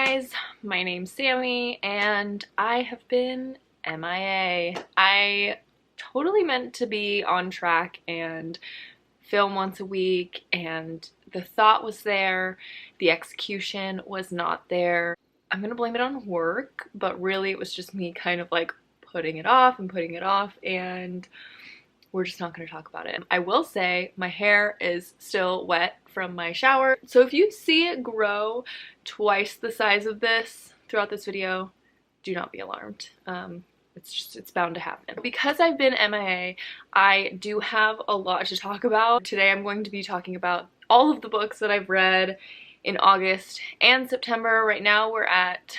guys, my name's Sammy and I have been MIA. I totally meant to be on track and film once a week, and the thought was there, the execution was not there. I'm gonna blame it on work, but really it was just me kind of like putting it off and putting it off, and we're just not going to talk about it. I will say my hair is still wet from my shower, so if you see it grow twice the size of this throughout this video, do not be alarmed. It's bound to happen. Because I've been MIA, I do have a lot to talk about. Today I'm going to be talking about all of the books that I've read in August and September. Right now we're at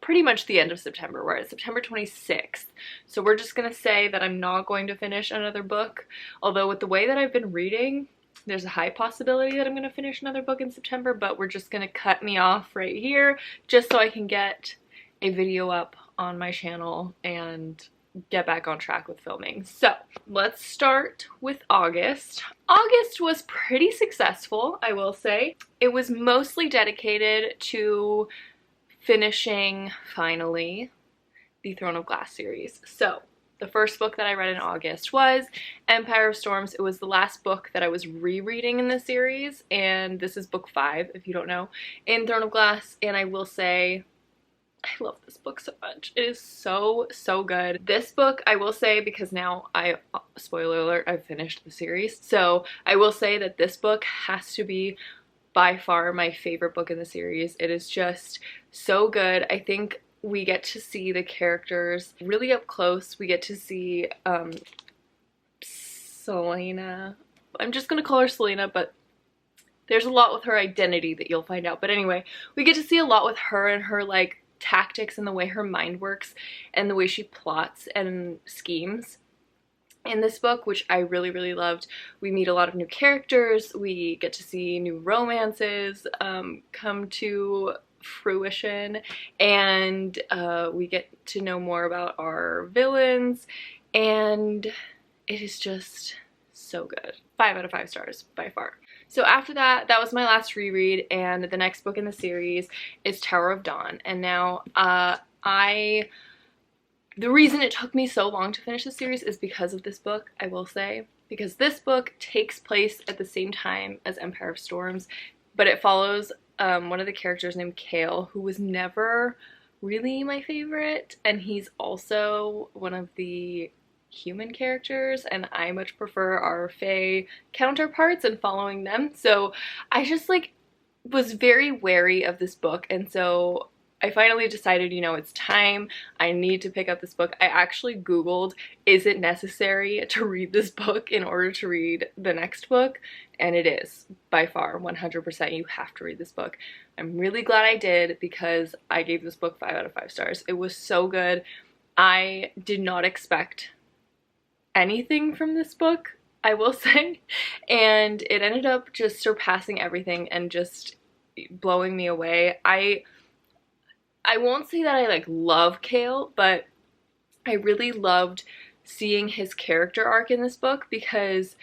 pretty much the end of September. We're at September 26th. So we're just gonna say that I'm not going to finish another book. Although with the way that I've been reading, there's a high possibility that I'm gonna finish another book in September, but we're just gonna cut me off right here just so I can get a video up on my channel and get back on track with filming. So let's start with August. August was pretty successful, I will say. It was mostly dedicated to finishing, finally, the Throne of Glass series. So the first book that I read in August was Empire of Storms. It was the last book that I was rereading in the series, and this is book 5, if you don't know, in Throne of Glass, and I will say I love this book so much. It is so good. This book, I will say, because now spoiler alert, I've finished the series, so I will say that this book has to be by far my favorite book in the series. It is just so good. I think we get to see the characters really up close. We get to see Selena. I'm just gonna call her Selena, but there's a lot with her identity that you'll find out. But anyway, we get to see a lot with her and her like tactics and the way her mind works and the way she plots and schemes in this book, which I really loved. We meet a lot of new characters, we get to see new romances come to fruition, and we get to know more about our villains, and it is just so good. 5 out of 5 stars by far. So after that, that was my last reread, and the next book in the series is Tower of Dawn. And now the reason it took me so long to finish the series is because of this book, I will say. Because this book takes place at the same time as Empire of Storms, but it follows one of the characters named Kale, who was never really my favorite, and he's also one of the human characters, and I much prefer our Fae counterparts and following them. So I just like was very wary of this book, and so I finally decided, you know, it's time. I need to pick up this book. I actually Googled, is it necessary to read this book in order to read the next book? And it is, by far, 100%. You have to read this book. I'm really glad I did, because I gave this book 5 out of 5 stars. It was so good. I did not expect anything from this book, I will say, and it ended up just surpassing everything and just blowing me away. I won't say that I like love Kale, but I really loved seeing his character arc in this book, because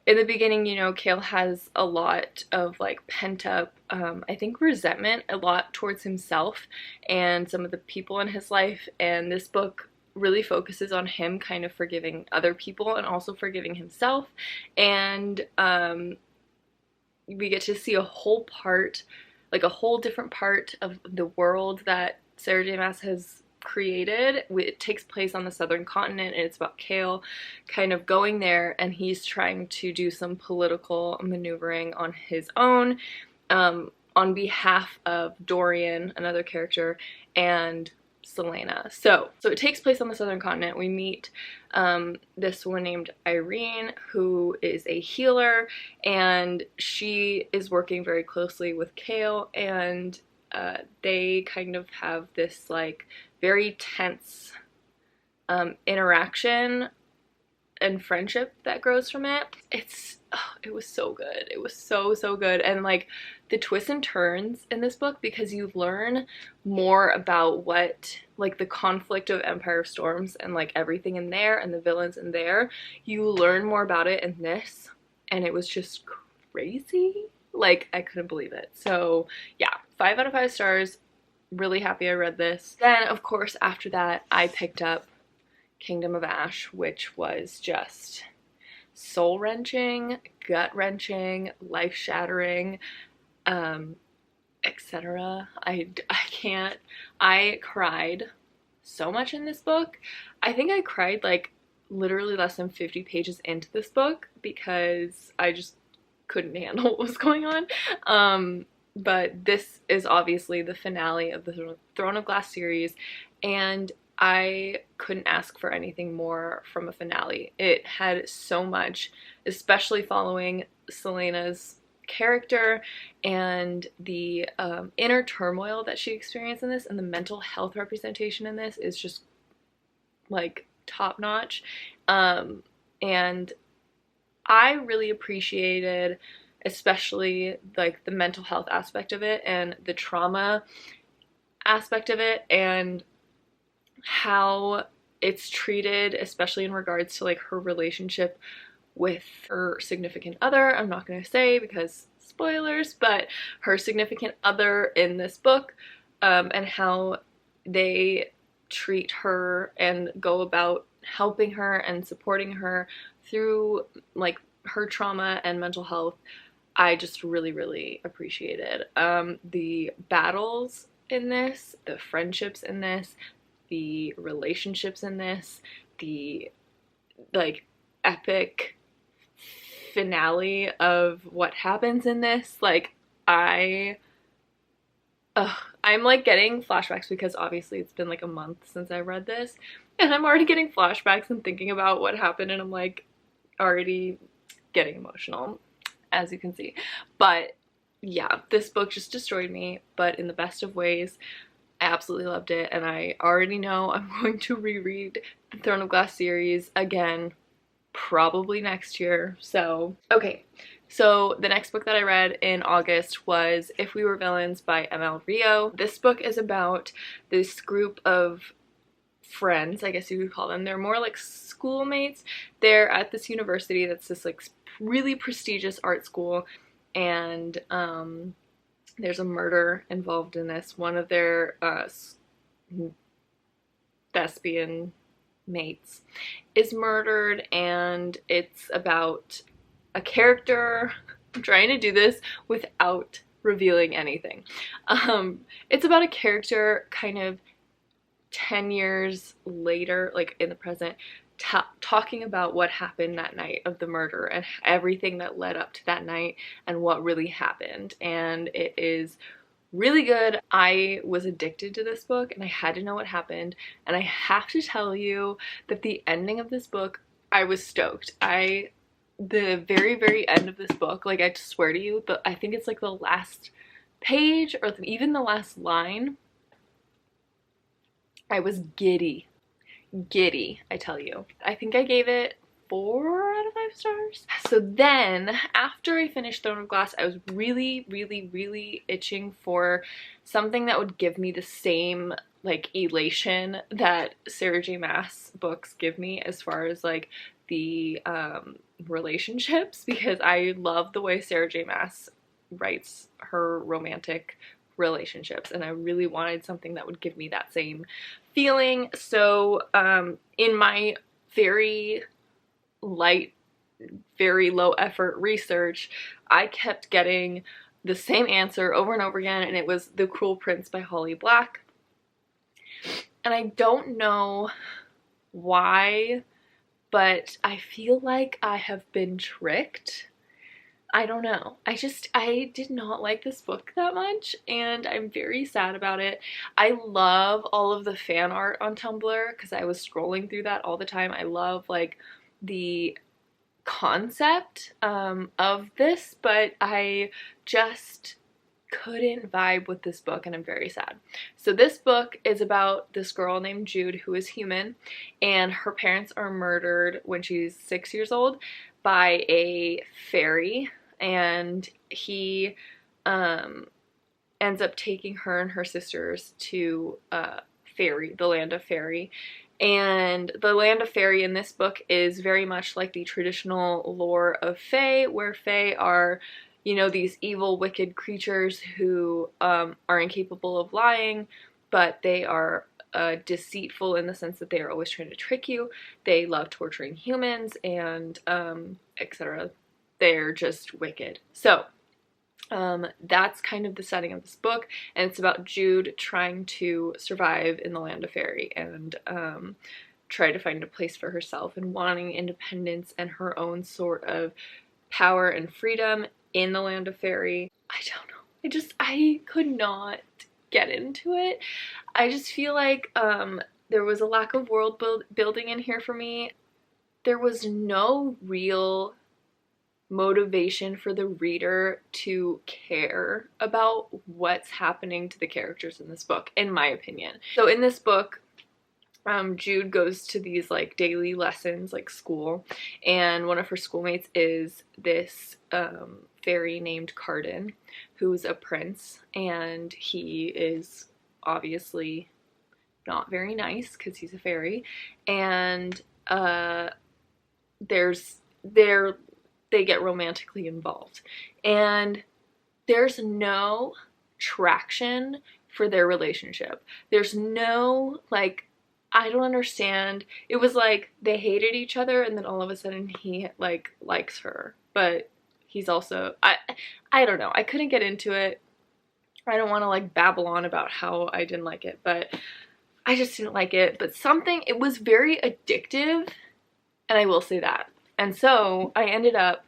in the beginning, you know, Kale has a lot of like pent up, I think resentment a lot towards himself and some of the people in his life, and this book really focuses on him kind of forgiving other people and also forgiving himself, and we get to see a whole part, like a whole different part of the world that Sarah J. Maas has created. It takes place on the southern continent, and it's about Kale kind of going there, and he's trying to do some political maneuvering on his own on behalf of Dorian, another character, and Selena. So it takes place on the southern continent. We meet this woman named Irene, who is a healer, and she is working very closely with Kale, and they kind of have this like very tense interaction and friendship that grows from it. It was so good. It was so good. And like the twists and turns in this book, because you learn more about what like the conflict of Empire of Storms and like everything in there and the villains in there, you learn more about it in this, and it was just crazy. Like, I couldn't believe it. So yeah, 5 out of 5 stars. Really happy I read this. Then, of course, after that, I picked up Kingdom of Ash, which was just soul-wrenching, gut-wrenching, life-shattering, etc. I can't. I cried so much in this book. I think I cried like literally less than 50 pages into this book because I just couldn't handle what was going on. But this is obviously the finale of the Throne of Glass series, and I couldn't ask for anything more from a finale. It had so much, especially following Selena's character and the inner turmoil that she experienced in this, and the mental health representation in this is just like top notch. And I really appreciated especially like the mental health aspect of it and the trauma aspect of it, and how it's treated, especially in regards to like her relationship with her significant other. I'm not going to say because spoilers, but her significant other in this book, and how they treat her and go about helping her and supporting her through like her trauma and mental health. I just really, really appreciated the battles in this, the friendships in this, the relationships in this, the like epic finale of what happens in this. Like I'm like getting flashbacks because obviously it's been like a month since I read this, and I'm already getting flashbacks and thinking about what happened, and I'm like already getting emotional, as you can see. But yeah, this book just destroyed me, but in the best of ways. I absolutely loved it, and I already know I'm going to reread the Throne of Glass series again, probably next year. So, okay. So the next book that I read in August was If We Were Villains by ML Rio. This book is about this group of friends, I guess you could call them. They're more like schoolmates. They're at this university that's this like really prestigious art school, and there's a murder involved in this. One of their thespian mates is murdered, and it's about a character. I'm trying to do this without revealing anything. It's about a character kind of 10 years later, like in the present, talking about what happened that night of the murder and everything that led up to that night and what really happened. And it is really good. I was addicted to this book and I had to know what happened, and I have to tell you that the ending of this book, I was stoked. The very, very end of this book, like I swear to you, I think it's like the last page or even the last line, I was giddy. Giddy, I tell you. I think I gave it 4 out of 5 stars. So then, after I finished Throne of Glass, I was really, really, really itching for something that would give me the same like elation that Sarah J Maas books give me as far as like the relationships, because I love the way Sarah J Maas writes her romantic relationships, and I really wanted something that would give me that same feeling. So in my very light, very low effort research, I kept getting the same answer over and over again, and it was The Cruel Prince by Holly Black. And I don't know why, but I feel like I have been tricked. I don't know. I did not like this book that much, and I'm very sad about it. I love all of the fan art on Tumblr because I was scrolling through that all the time. I love like the concept of this, but I just couldn't vibe with this book, and I'm very sad. So this book is about this girl named Jude who is human, and her parents are murdered when she's 6 years old by a fairy, and he ends up taking her and her sisters to the land of fairy. And the land of fairy in this book is very much like the traditional lore of fae, where fae are you know, these evil, wicked creatures who are incapable of lying, but they are deceitful in the sense that they are always trying to trick you. They love torturing humans and etc. They're just wicked. So that's kind of the setting of this book, and it's about Jude trying to survive in the land of fairy and try to find a place for herself and wanting independence and her own sort of power and freedom in the land of fairy. I don't know. I could not get into it. I just feel like there was a lack of world building in here for me. There was no real motivation for the reader to care about what's happening to the characters in this book, in my opinion. So in this book, Jude goes to these like daily lessons, like school, and one of her schoolmates is this fairy named Carden, who's a prince, and he is obviously not very nice because he's a fairy, and they get romantically involved, and there's no traction for their relationship. There's no, like, I don't understand. It was like they hated each other and then all of a sudden he like likes her, but he's also, I don't know. I couldn't get into it. I don't want to like babble on about how I didn't like it, but I just didn't like it. But it was very addictive, and I will say that. And so I ended up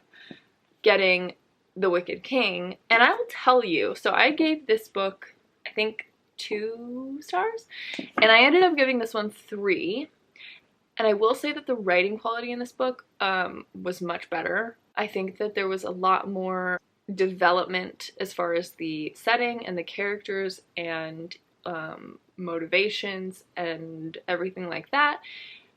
getting The Wicked King, and I will tell you, so I gave this book, I think, 2 stars, and I ended up giving this one 3, and I will say that the writing quality in this book was much better. I think that there was a lot more development as far as the setting and the characters and motivations and everything like that.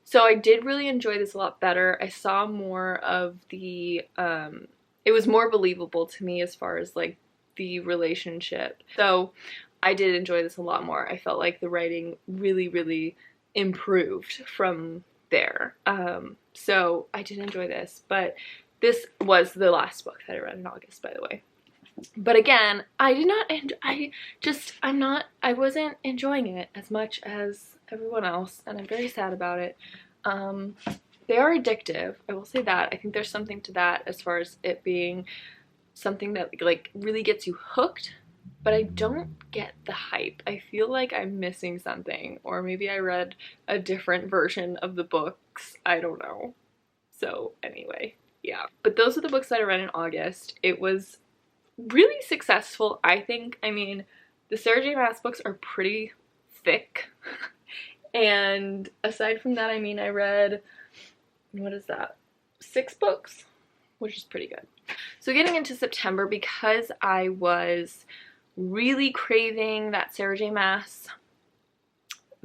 So I did really enjoy this a lot better. I saw more of the, it was more believable to me as far as like the relationship. So I did enjoy this a lot more. I felt like the writing really, really improved from there. So I did enjoy this, but this was the last book that I read in August, by the way. But again, I wasn't enjoying it as much as everyone else, and I'm very sad about it. They are addictive, I will say that. I think there's something to that as far as it being something that like really gets you hooked, but I don't get the hype. I feel like I'm missing something, or maybe I read a different version of the books. I don't know. So anyway, yeah. But those are the books that I read in August. It was really successful, I think. I mean, the Sarah J. Maas books are pretty thick. And aside from that, I mean, I read, what is that, 6 books, which is pretty good. So getting into September, because I was really craving that Sarah J. Maas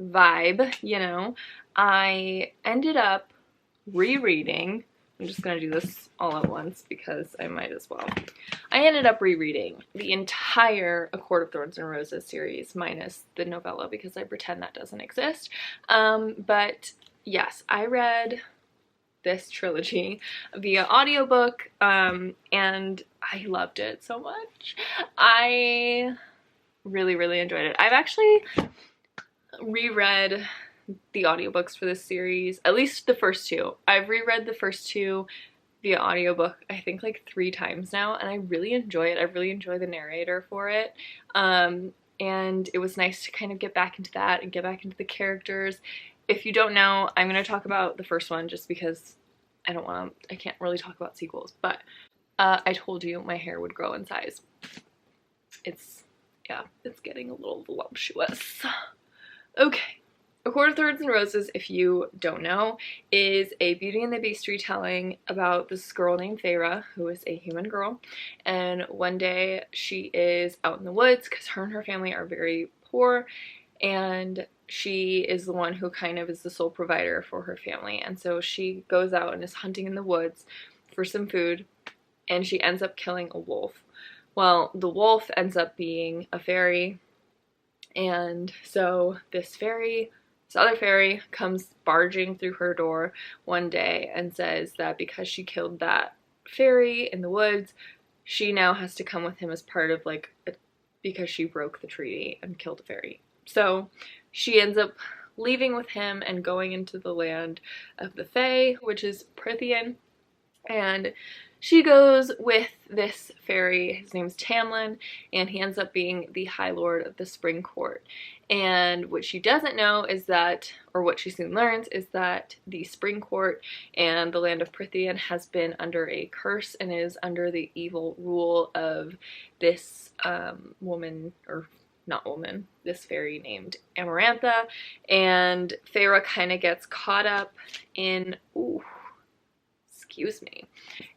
vibe, you know, I ended up rereading, I'm just going to do this all at once because I might as well. I ended up rereading the entire A Court of Thorns and Roses series, minus the novella, because I pretend that doesn't exist. But yes, I read this trilogy via audiobook, and I loved it so much. I really, really enjoyed it. I've actually reread the audiobooks for this series, at least the first 2. I've reread the first 2 via audiobook I think like 3 times now, and I really enjoy it. I really enjoy the narrator for it, and it was nice to kind of get back into that and get back into the characters. If you don't know, I'm going to talk about the first one just because I can't really talk about sequels, but I told you my hair would grow in size. It's getting a little voluptuous. Okay. A Court of Thorns and Roses, if you don't know, is a Beauty and the Beast retelling about this girl named Feyre, who is a human girl, and one day she is out in the woods because her and her family are very poor, and she is the one who kind of is the sole provider for her family, and so she goes out and is hunting in the woods for some food, and she ends up killing a wolf. Well, the wolf ends up being a fairy, and so this other fairy comes barging through her door one day and says that because she killed that fairy in the woods, she now has to come with him as part of like because she broke the treaty and killed a fairy. So she ends up leaving with him and going into the land of the Fae, which is Prithian, and she goes with this fairy. His name's Tamlin, and he ends up being the High Lord of the Spring Court. And what she doesn't know is that, or what she soon learns, is that the Spring Court and the land of Prithian has been under a curse and is under the evil rule of this woman, or not woman, this fairy named Amarantha. And Feyre kind of gets caught up in,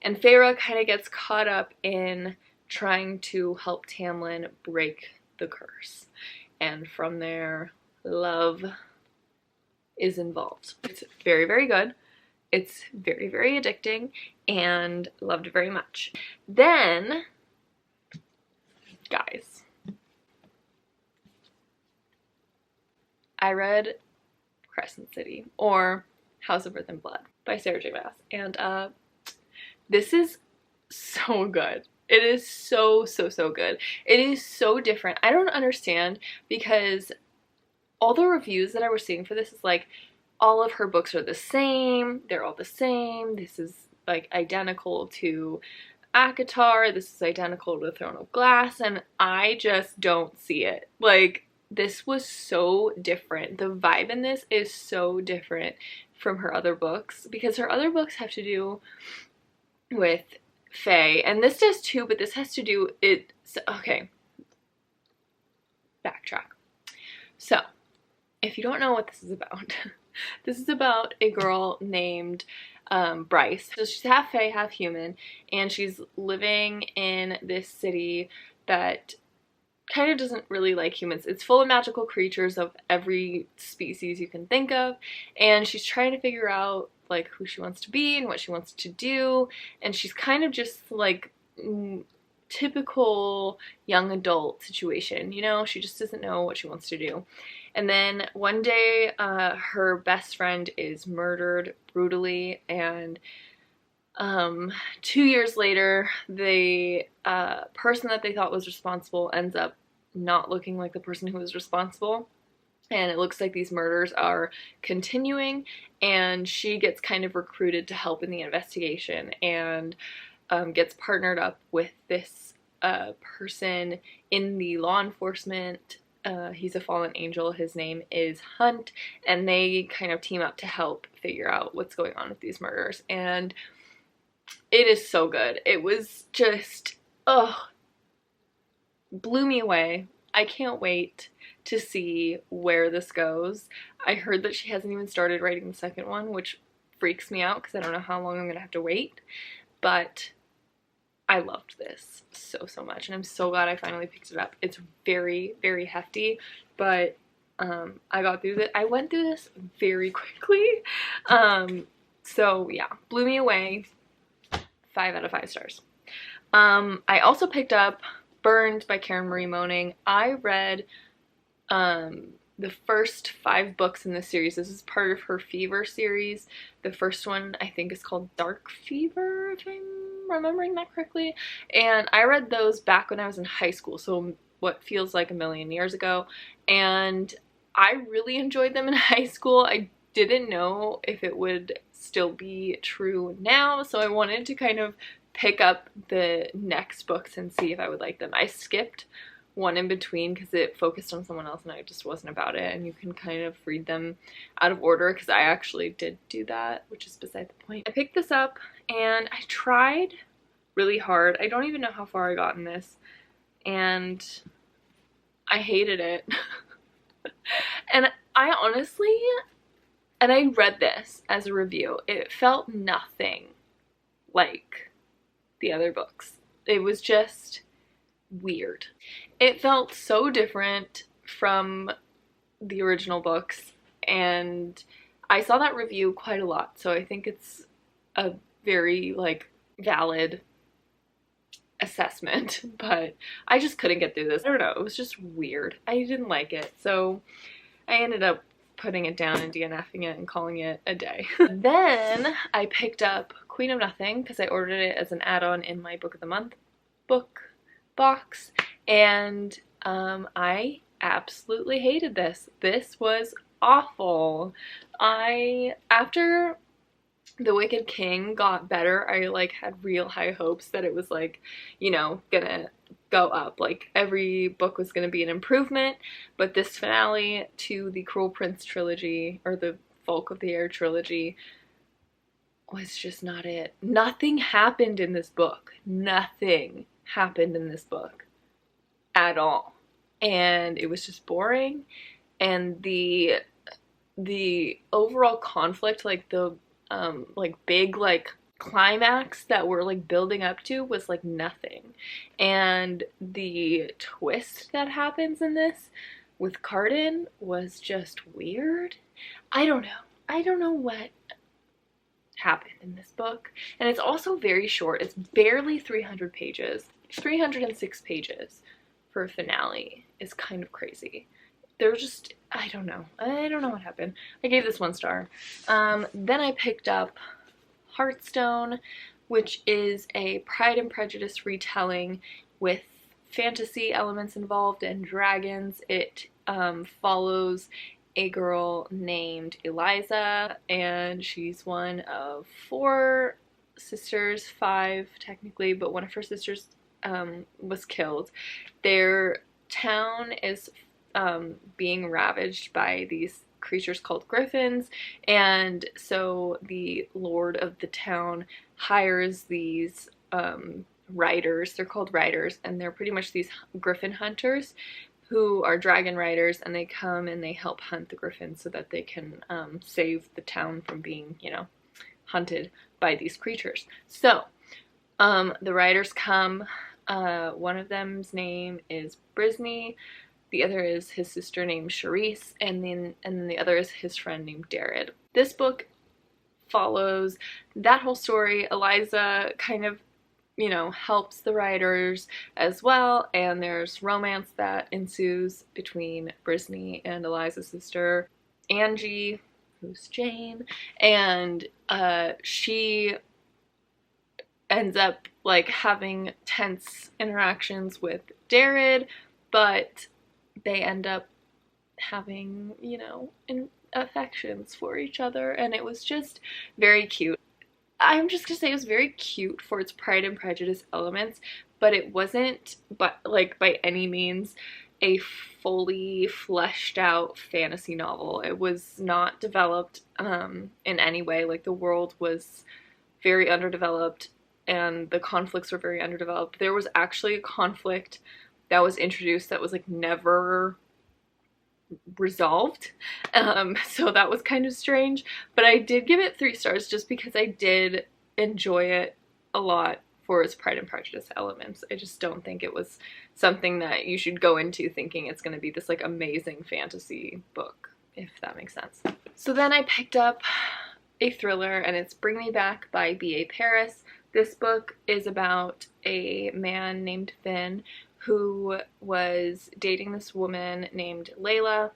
and Feyre kind of gets caught up in trying to help Tamlin break the curse. And from there, love is involved. It's very, very good. It's very, very addicting, and loved it very much. Then, guys, I read Crescent City, or House of Earth and Blood by Sarah J. Maas, and this is so good. It is so, so, so good. It is so different. I don't understand, because all the reviews that I was seeing for this is like, all of her books are the same, they're all the same, this is like identical to ACOTAR, this is identical to Throne of Glass, and I just don't see it. Like, this was so different. The vibe in this is so different from her other books, because her other books have to do with Fae, and this does too, but this has to do okay, backtrack. So if you don't know what this is about, this is about a girl named Bryce. So she's half Fae, half human, and she's living in this city that kind of doesn't really like humans. It's full of magical creatures of every species you can think of, and she's trying to figure out like who she wants to be and what she wants to do, and she's kind of just like typical young adult situation, you know? She just doesn't know what she wants to do. And then one day her best friend is murdered brutally, and 2 years later the person that they thought was responsible ends up not looking like the person who was responsible, and it looks like these murders are continuing, and she gets kind of recruited to help in the investigation, and gets partnered up with this person in the law enforcement. He's a fallen angel, his name is Hunt, and they kind of team up to help figure out what's going on with these murders, and it is so good. It was just, blew me away. I can't wait to see where this goes. I heard that she hasn't even started writing the second one, which freaks me out because I don't know how long I'm gonna have to wait, but I loved this so, so much, and I'm so glad I finally picked it up. It's very, very hefty, but I got through it. I went through this very quickly. So yeah, blew me away. 5 out of 5 stars. I also picked up Burned by Karen Marie Moning. I read the first 5 books in the series. This is part of her Fever series. The first one I think is called Dark Fever, if I'm remembering that correctly. And I read those back when I was in high school, so what feels like a million years ago. And I really enjoyed them in high school. I didn't know if it would still be true now, so I wanted to kind of pick up the next books and see if I would like them. I skipped one in between because it focused on someone else and I just wasn't about it, and you can kind of read them out of order because I actually did do that, which is beside the point. I picked this up and I tried really hard. I don't even know how far I got in this, and I hated it. And I honestly, and I read this as a review, it felt nothing like the other books. It was just weird. It felt so different from the original books, and I saw that review quite a lot, so I think it's a very like valid assessment, but I just couldn't get through this. I don't know, it was just weird. I didn't like it, so I ended up putting it down and DNFing it and calling it a day. Then I picked up Queen of Nothing because I ordered it as an add-on in my book of the month, book box, and I absolutely hated this. This was awful. After The Wicked King got better, I like had real high hopes that it was like, you know, gonna go up. Like every book was gonna be an improvement, but this finale to the Cruel Prince trilogy, or the Folk of the Air trilogy, was just not it. Nothing happened in this book. Nothing happened in this book at all. And it was just boring, and the overall conflict, like the like big like climax that we're like building up to, was like nothing. And the twist that happens in this with Cardan was just weird. I don't know. I don't know what happened in this book. And it's also very short. It's barely 300 pages. 306 pages for a finale is kind of crazy. They're just, I don't know what happened. I gave this 1 star. Then I picked up Hearthstone, which is a Pride and Prejudice retelling with fantasy elements involved and dragons. It follows a girl named Eliza, and she's one of 4 sisters, 5 technically, but one of her sisters was killed. Their town is being ravaged by these creatures called griffins, and so the lord of the town hires these riders. They're called riders, and they're pretty much these griffin hunters who are dragon riders, and they come and they help hunt the griffins so that they can save the town from being, you know, hunted by these creatures. So the riders come. One of them's name is Brisney, the other is his sister named Charisse, and then the other is his friend named Darred. This book follows that whole story. Eliza kind of, you know, helps the writers as well, and there's romance that ensues between Brisney and Eliza's sister Angie, who's Jane, and she ends up like having tense interactions with Darred, but they end up having, you know, affections for each other, and it was just very cute. I'm just gonna say it was very cute for its Pride and Prejudice elements, but it wasn't, but like by any means, a fully fleshed out fantasy novel. It was not developed in any way. Like the world was very underdeveloped, and the conflicts were very underdeveloped. There was actually a conflict that was introduced that was like never resolved, so that was kind of strange, but I did give it 3 stars just because I did enjoy it a lot for its Pride and Prejudice elements. I just don't think it was something that you should go into thinking it's going to be this like amazing fantasy book, if that makes sense. So then I picked up a thriller, and it's Bring Me Back by B.A. Paris. This book is about a man named Finn who was dating this woman named Layla,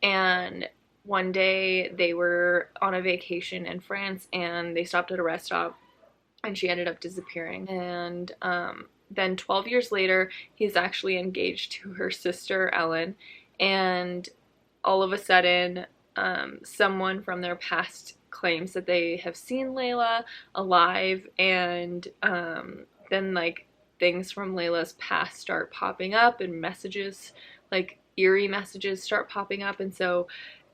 and one day they were on a vacation in France and they stopped at a rest stop and she ended up disappearing. And then 12 years later, he's actually engaged to her sister Ellen, and all of a sudden someone from their past claims that they have seen Layla alive, and then like things from Layla's past start popping up, and messages, like eerie messages, start popping up, and so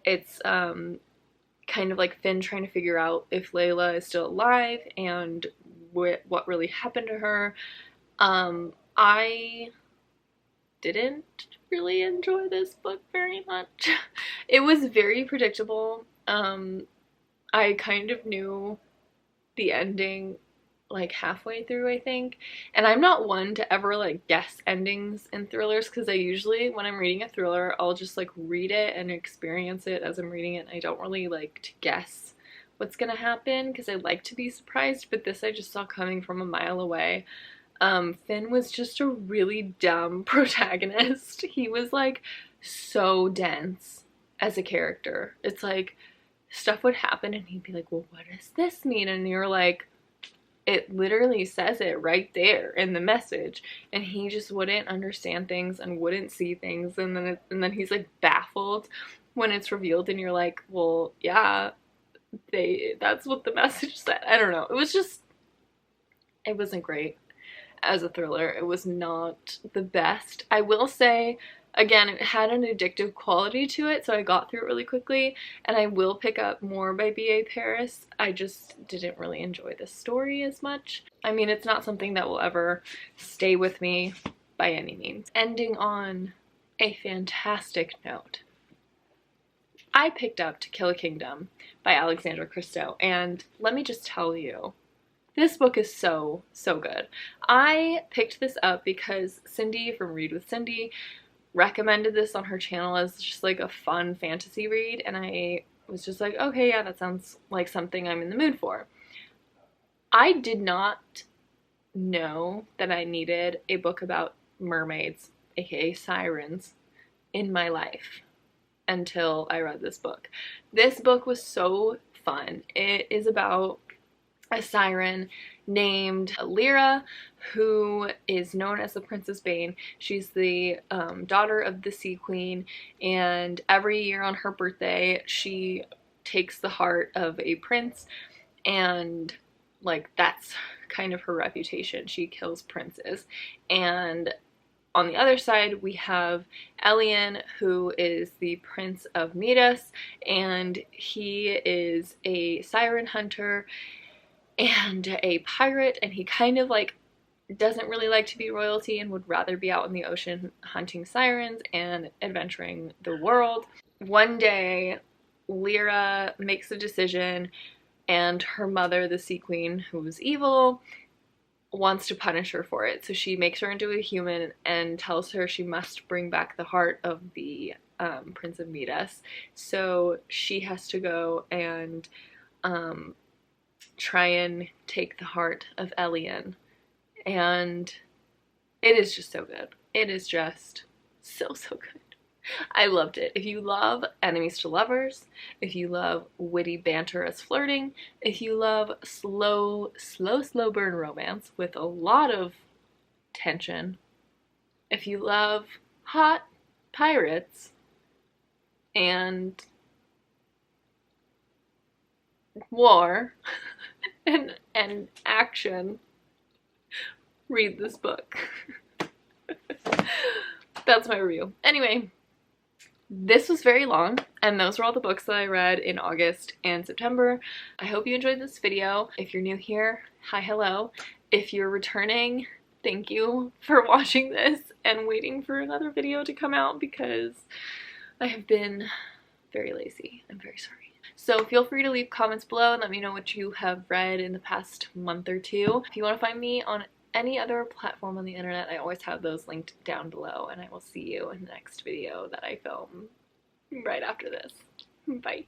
it's kind of like Finn trying to figure out if Layla is still alive and what really happened to her. I didn't really enjoy this book very much. It was very predictable. I kind of knew the ending like halfway through, I think, and I'm not one to ever like guess endings in thrillers, because I usually, when I'm reading a thriller, I'll just like read it and experience it as I'm reading it. I don't really like to guess what's gonna happen because I like to be surprised, but this I just saw coming from a mile away. Finn was just a really dumb protagonist. He was like so dense as a character. It's like stuff would happen and he'd be like, well, what does this mean? And you're like, it literally says it right there in the message, and he just wouldn't understand things and wouldn't see things, and then he's like baffled when it's revealed, and you're like, well, yeah, that's what the message said. I don't know. It wasn't great as a thriller. It was not the best. I will say, again, it had an addictive quality to it, so I got through it really quickly, and I will pick up more by B.A. Paris. I just didn't really enjoy the story as much. I mean, it's not something that will ever stay with me by any means. Ending on a fantastic note, I picked up To Kill a Kingdom by Alexandra Christou, and let me just tell you, this book is so, so good. I picked this up because Cindy from Read with Cindy recommended this on her channel as just like a fun fantasy read, and I was just like, okay, yeah, that sounds like something I'm in the mood for. I did not know that I needed a book about mermaids, aka sirens, in my life until I read this book. This book was so fun. It is about a siren named Lyra, who is known as the Princess Bane. She's the daughter of the Sea Queen, and every year on her birthday she takes the heart of a prince, and like that's kind of her reputation. She kills princes. And on the other side, we have Elian, who is the Prince of Midas, and he is a siren hunter and a pirate, and he kind of like doesn't really like to be royalty and would rather be out in the ocean hunting sirens and adventuring the world. One day, Lyra makes a decision, and her mother, the Sea Queen, who's evil, wants to punish her for it. So she makes her into a human and tells her she must bring back the heart of the Prince of Midas. So she has to go and try and take the heart of Elian, and it is just so good. It is just so, so good. I loved it. If you love enemies to lovers, if you love witty banter as flirting, if you love slow burn romance with a lot of tension, if you love hot pirates and war and action, read this book. That's my review. Anyway, this was very long, and those were all the books that I read in August and September. I hope you enjoyed this video. If you're new here, hi, hello. If you're returning, thank you for watching this and waiting for another video to come out, because I have been very lazy. I'm very sorry. So feel free to leave comments below and let me know what you have read in the past month or two. If you want to find me on any other platform on the internet, I always have those linked down below, and I will see you in the next video that I film right after this. Bye.